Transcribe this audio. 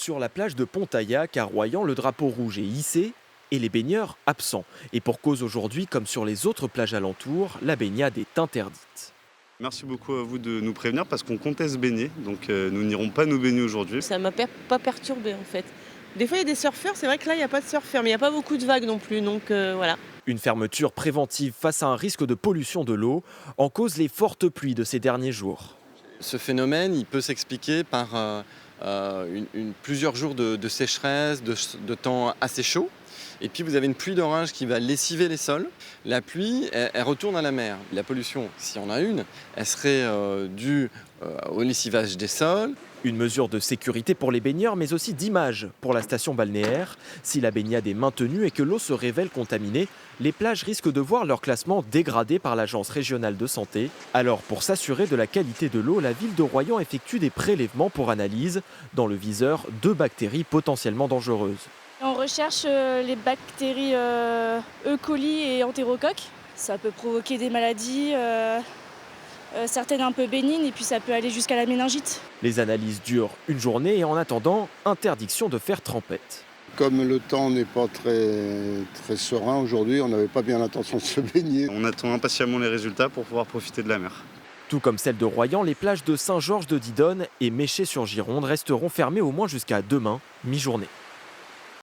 Sur la plage de Pontaillac, à Royan, le drapeau rouge est hissé et les baigneurs absents. Et pour cause aujourd'hui, comme sur les autres plages alentours, la baignade est interdite. Merci beaucoup à vous de nous prévenir parce qu'on comptait se baigner, donc nous n'irons pas nous baigner aujourd'hui. Ça m'a pas perturbé en fait. Des fois il y a des surfeurs, c'est vrai que là il n'y a pas de surfeurs, mais il n'y a pas beaucoup de vagues non plus, donc voilà. Une fermeture préventive face à un risque de pollution de l'eau en cause les fortes pluies de ces derniers jours. Ce phénomène, il peut s'expliquer par plusieurs jours de sécheresse, de temps assez chaud. Et puis vous avez une pluie d'orage qui va lessiver les sols. La pluie, elle retourne à la mer. La pollution, s'il y en a une, elle serait due au lessivage des sols. Une mesure de sécurité pour les baigneurs, mais aussi d'image pour la station balnéaire. Si la baignade est maintenue et que l'eau se révèle contaminée, les plages risquent de voir leur classement dégradé par l'Agence régionale de santé. Alors, pour s'assurer de la qualité de l'eau, la ville de Royan effectue des prélèvements pour analyse. Dans le viseur, 2 bactéries potentiellement dangereuses. On recherche les bactéries E. coli et entérocoque. Ça peut provoquer des maladies, certaines un peu bénignes, et puis ça peut aller jusqu'à la méningite. Les analyses durent une journée et en attendant, interdiction de faire trempette. Comme le temps n'est pas très serein aujourd'hui, on n'avait pas bien l'intention de se baigner. On attend impatiemment les résultats pour pouvoir profiter de la mer. Tout comme celle de Royan, les plages de Saint-Georges de Didonne et Méché-sur-Gironde resteront fermées au moins jusqu'à demain, mi-journée.